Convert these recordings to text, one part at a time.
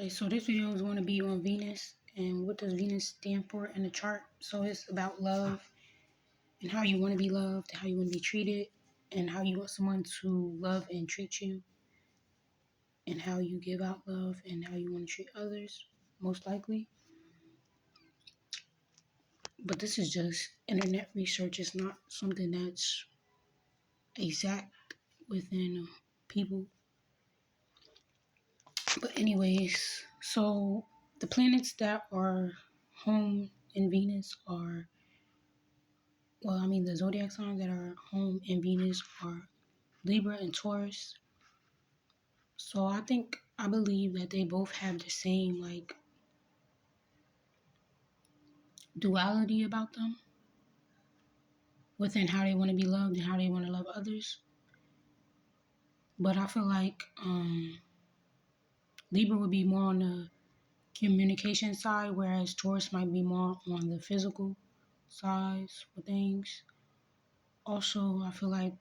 Alright, so this video is going to be on Venus and what does Venus stand for in the chart. So it's about love and how you want to be loved, how you want to be treated, and how you want someone to love and treat you, and how you give out love and how you want to treat others, most likely. But this is just internet research. It's not something that's exact within people. But anyways, so the planets that are home in Venus are, the zodiac signs that are home in Venus are Libra and Taurus. So I believe that they both have the same duality about them within how they want to be loved and how they want to love others. But I feel like Libra would be more on the communication side, whereas Taurus might be more on the physical sides of things. Also, I feel like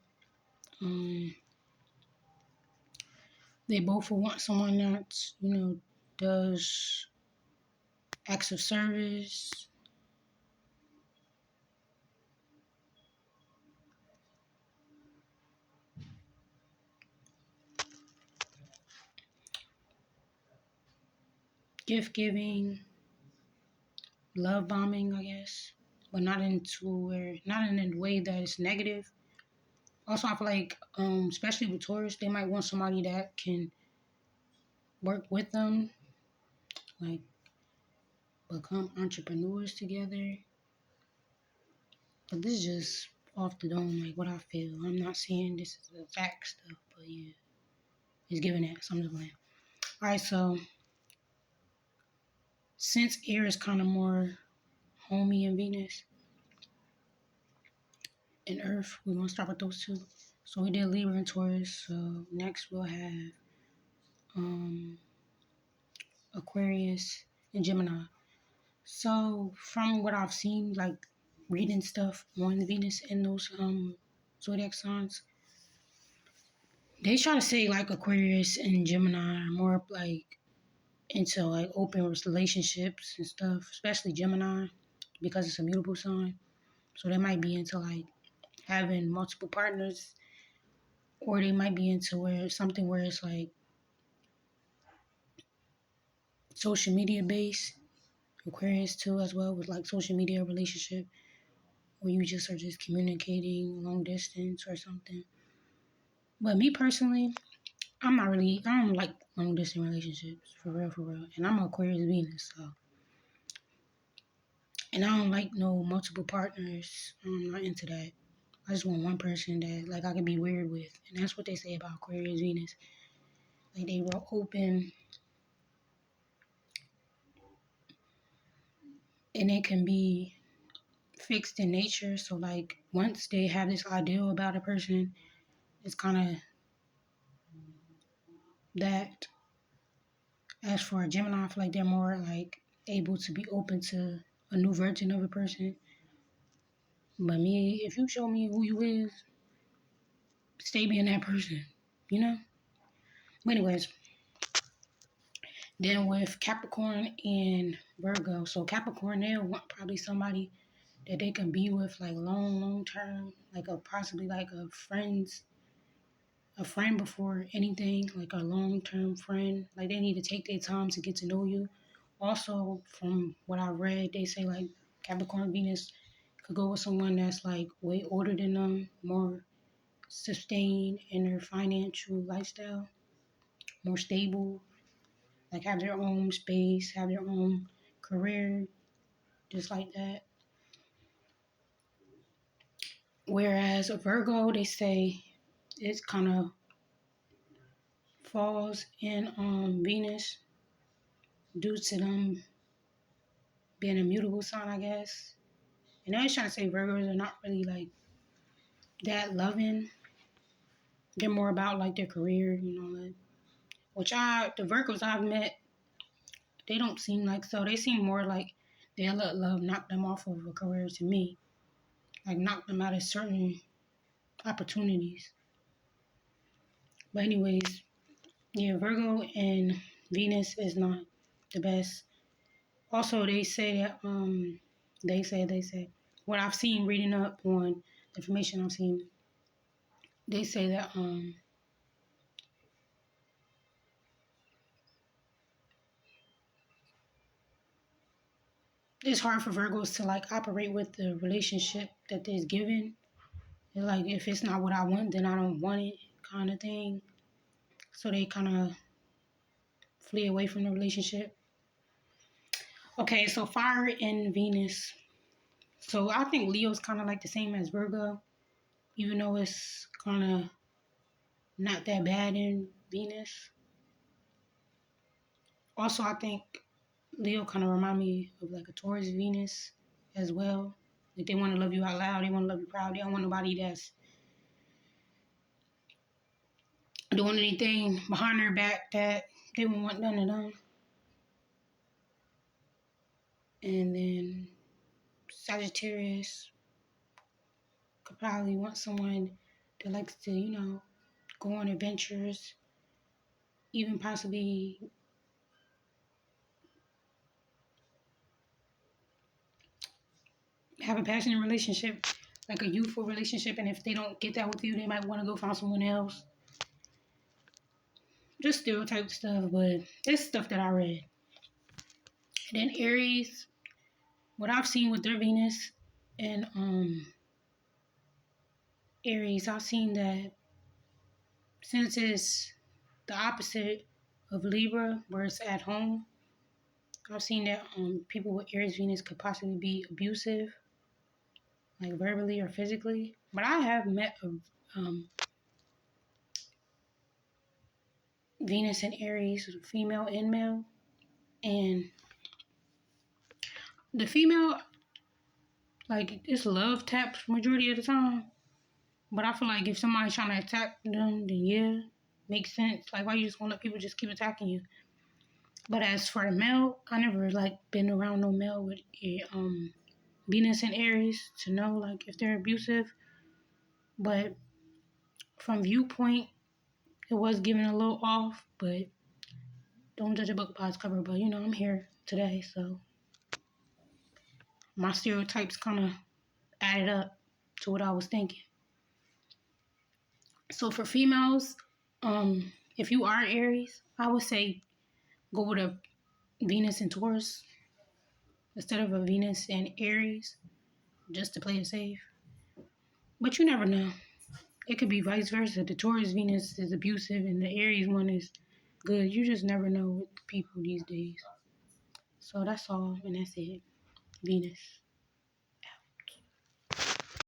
they both will want someone that's, does acts of service, gift giving, love bombing, I guess, but not in a way that is negative. Also, I feel like, especially with Taurus, they might want somebody that can work with them, like become entrepreneurs together. But this is just off the dome, like what I feel. I'm not saying this is the exact stuff, but yeah, it's giving that something like. All right, so since air is kind of more homey in Venus and Earth, we're gonna start with those two. So we did Libra and Taurus. So next we'll have Aquarius and Gemini. So from what I've seen, like reading stuff on Venus and those zodiac signs, they try to say like Aquarius and Gemini are more like into like open relationships and stuff, especially Gemini because it's a mutable sign. So they might be into like having multiple partners, or they might be into where it's like social media based. Aquarius too as well with like social media relationship where you just are just communicating long distance or something. But me personally, I don't like long distance relationships for real. And I'm Aquarius Venus, so. And I don't like no multiple partners. I'm not into that. I just want one person that like I can be weird with. And that's what they say about Aquarius Venus. Like they were open and it can be fixed in nature. So like once they have this ideal about a person, it's kind of that. As for a Gemini, I feel like they're more like able to be open to a new version of a person. But me, if you show me who you is, stay being that person, you know? But anyways, then with Capricorn and Virgo. So Capricorn, they'll want probably somebody that they can be with like long term, like possibly like a friend before anything, like a long-term friend. Like they need to take their time to get to know you. Also, from what I read, they say like Capricorn Venus could go with someone that's like way older than them, more sustained in their financial lifestyle, more stable, like have their own space, have their own career, just like that. Whereas a Virgo, they say it kind of falls in Venus due to them being a mutable sign, I guess. And I was trying to say Virgos are not really like that loving. They're more about like their career, like, the Virgos I've met, they don't seem like so. They seem more like they'll let love knock them off of a career to me. Like knock them out of certain opportunities. But anyways, yeah, Virgo and Venus is not the best. Also, they say that they say what I've seen reading up on information I've seen, they say that it's hard for Virgos to like operate with the relationship that they're given. It's like if it's not what I want, then I don't want it, kind of thing. So they kind of flee away from the relationship. Okay, so fire in Venus. So I think Leo's kind of like the same as Virgo, even though it's kind of not that bad in Venus. Also, I think Leo kind of remind me of like a Taurus Venus as well. Like they want to love you out loud, they want to love you proud. They don't want nobody that's doing anything behind their back that they won't want none of them. And then Sagittarius could probably want someone that likes to, go on adventures, even possibly have a passionate relationship, like a youthful relationship. And if they don't get that with you, they might want to go find someone else. Just stereotype stuff, but it's stuff that I read. And then Aries, what I've seen with their Venus and Aries, I've seen that since it's the opposite of Libra, where it's at home, I've seen that people with Aries Venus could possibly be abusive, like verbally or physically. But I have met a Venus and Aries, female and male, and the female, like, it's love taps majority of the time. But I feel like if somebody's trying to attack them, then yeah, makes sense. Like, why you just want to let people just keep attacking you? But as for the male, I never like been around no male with Venus and Aries to know like if they're abusive. But from viewpoint, it was given a little off. But don't judge a book by its cover. But I'm here today, so my stereotypes kind of added up to what I was thinking. So for females, if you are Aries, I would say go with a Venus and Taurus instead of a Venus and Aries, just to play it safe. But you never know. It could be vice versa. The Taurus Venus is abusive and the Aries one is good. You just never know with people these days. So that's all, and that's it. Venus.